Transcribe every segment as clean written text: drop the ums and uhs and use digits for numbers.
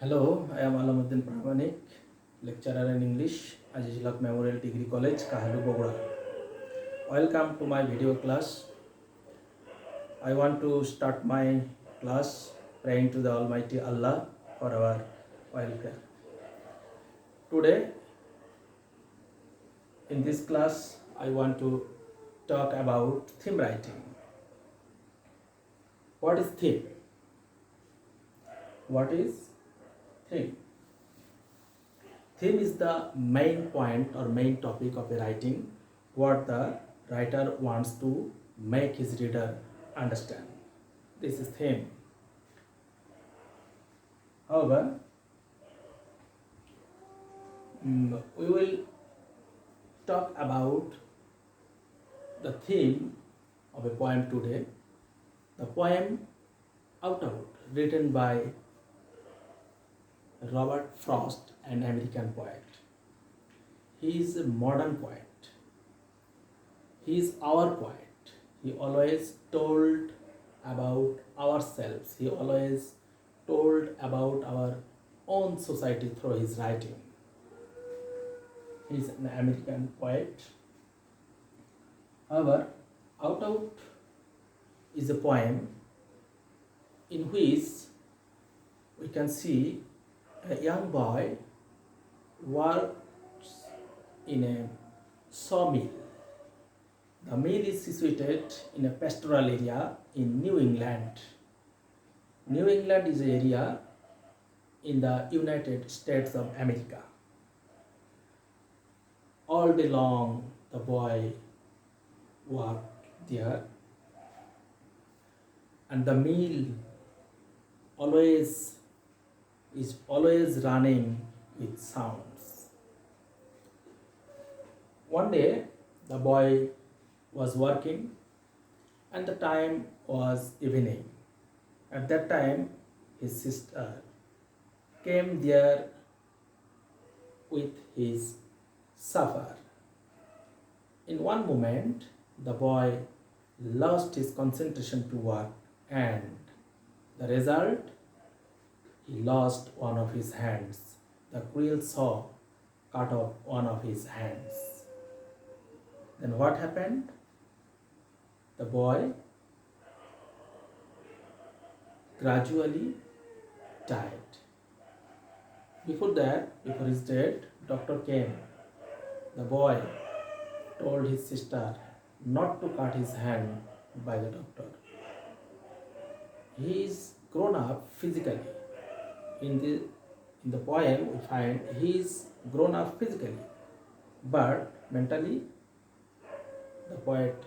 Hello, I am Uddin lecturer in English, Azizul Memorial Degree College, Kahaloo, Bogura. Welcome to my video class. I want to start my class praying to the Almighty Allah for our welfare. Today, in this class, I want to talk about theme writing. What is theme? What is theme? Theme is the main point or main topic of a writing, what the writer wants to make his reader understand. This is theme. However, we will talk about the theme of a poem today. The poem Out, written by Robert Frost, an American poet. He is a modern poet. He is our poet. He always told about ourselves. He always told about our own society through his writing. He is an American poet. However, Out is a poem in which we can see a young boy works in a sawmill. The mill is situated in a pastoral area in New England. New England is an area in the United States of America. All day long, the boy worked there, and the mill is always running with sounds. One day, the boy was working and the time was evening. At that time, his sister came there with his supper. In one moment, the boy lost his concentration to work, and the result, he lost one of his hands. The cruel saw cut off one of his hands. Then what happened? The boy gradually died. Before his death, doctor came. The boy told his sister not to cut his hand by the doctor. He is grown up physically. In the poem, we find he is grown up physically, but mentally, the poet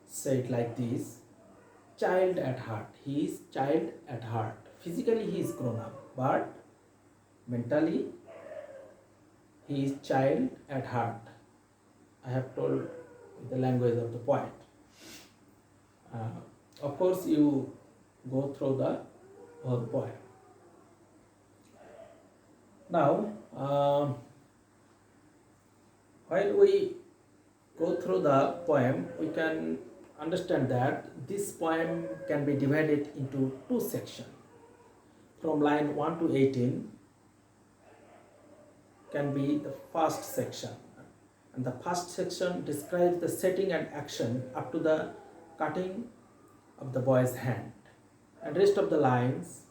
said like this: child at heart. He is child at heart. Physically, he is grown up, but mentally, he is child at heart. I have told the language of the poet. Of course, you go through the whole poem. Now, while we go through the poem, we can understand that this poem can be divided into two sections. From line 1 to 18 can be the first section. And the first section describes the setting and action up to the cutting of the boy's hand. And rest of the lines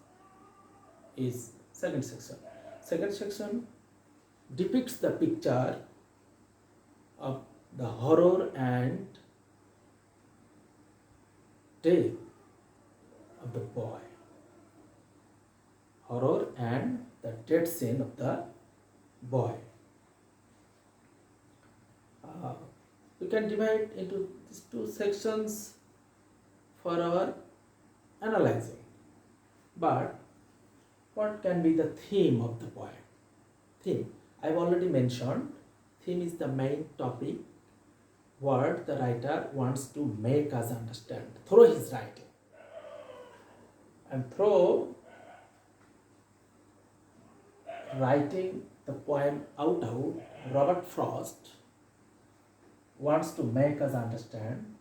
is second section. Second section depicts the picture of the horror and death of the boy. Horror and the death scene of the boy. We can divide into these two sections for our analyzing. But what can be the theme of the poem? Theme. I've already mentioned, theme is the main topic what the writer wants to make us understand through his writing. And through writing the poem Out, Robert Frost wants to make us understand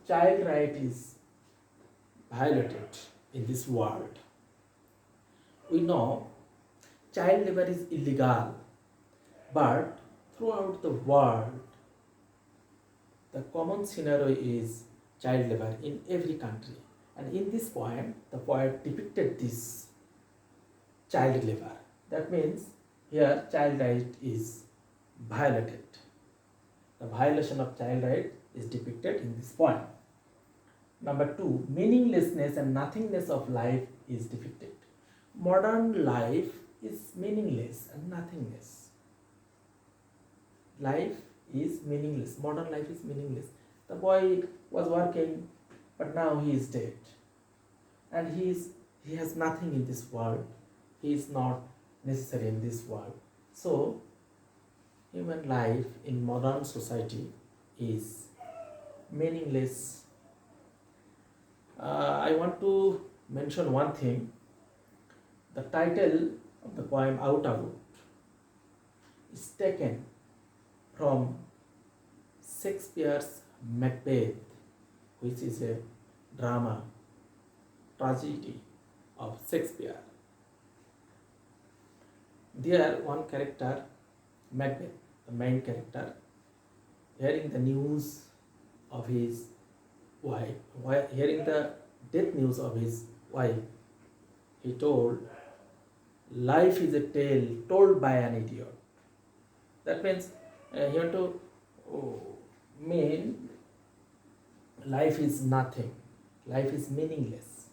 child right is violated in this world. We know child labor is illegal, but throughout the world, the common scenario is child labor in every country. And in this poem, the poet depicted this child labor. That means here child right is violated. The violation of child right is depicted in this poem. Number two, meaninglessness and nothingness of life is depicted. Modern life is meaningless and nothingness. Life is meaningless. Modern life is meaningless. The boy was working, but now he is dead. And he has nothing in this world. He is not necessary in this world. So, human life in modern society is meaningless. I want to mention one thing. The title of the poem Out Out is taken from Shakespeare's Macbeth, which is a drama, tragedy of Shakespeare. There, one character, Macbeth, the main character, hearing the news of his wife, hearing the death news of his wife, he told, life is a tale told by an idiot. That means he want to mean life is nothing, life is meaningless.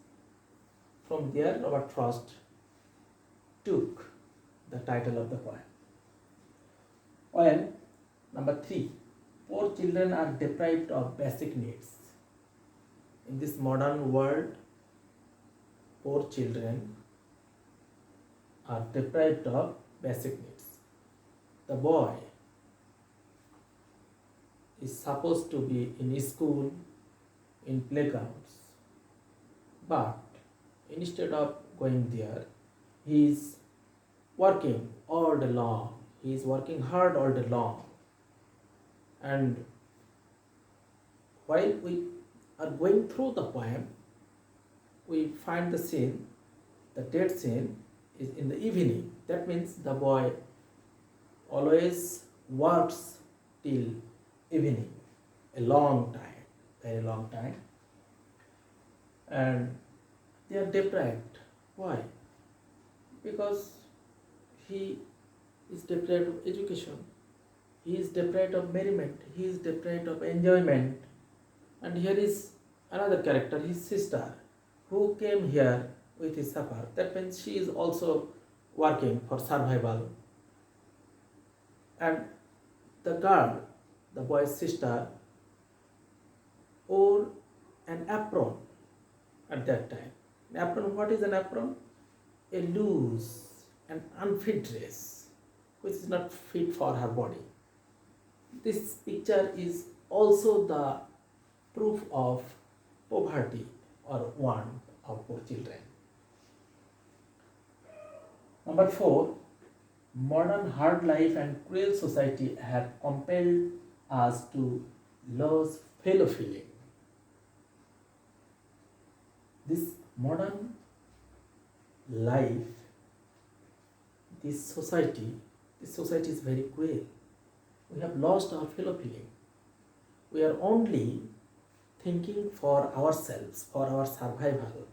From there, Robert Frost took the title of the poem. Well, number three, poor children are deprived of basic needs. In this modern world, poor children are deprived of basic needs. The boy is supposed to be in school, in playgrounds, but instead of going there, he is working all day long. He is working hard all day long. And while we are going through the poem, we find the scene, the dead scene is in the evening. That means the boy always works till evening, a long time, very long time. And they are deprived. Why? Because he is deprived of education, he is deprived of merriment, he is deprived of enjoyment. And here is another character, his sister, who came here with his supper. That means she is also working for survival. And the girl, the boy's sister, wore an apron at that time. An apron, what is an apron? A loose and unfit dress, which is not fit for her body. This picture is also the proof of poverty or want of poor children. Number four, modern hard life and cruel society have compelled us to lose fellow feeling. This modern life, this society is very cruel. We have lost our fellow feeling. We are only thinking for ourselves, for our survival,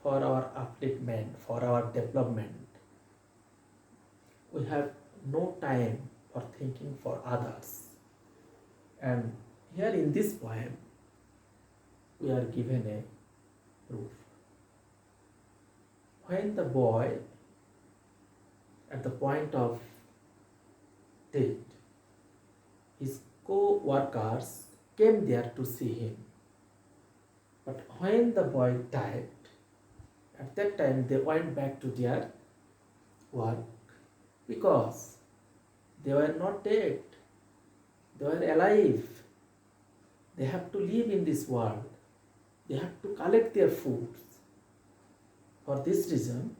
for our upliftment, for our development. We have no time for thinking for others. And here in this poem, we are given a proof. When the boy, at the point of death, his co-workers came there to see him. But when the boy died, at that time they went back to their work because they were not dead, they were alive. They have to live in this world. They have to collect their foods. For this reason,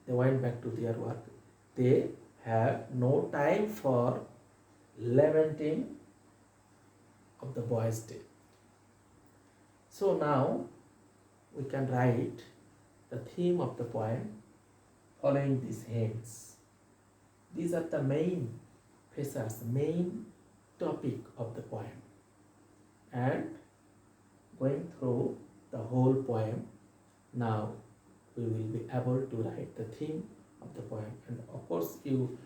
they went back to their work. They have no time for lamenting of the boy's death. So now we can write the theme of the poem, following these heads. These are the main features, main topic of the poem. And going through the whole poem, now we will be able to write the theme of the poem. And of course, you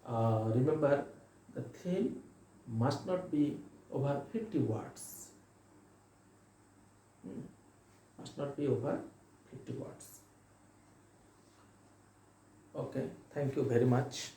remember the theme must not be over 50 words. Must not be over 50 words. Okay, thank you very much.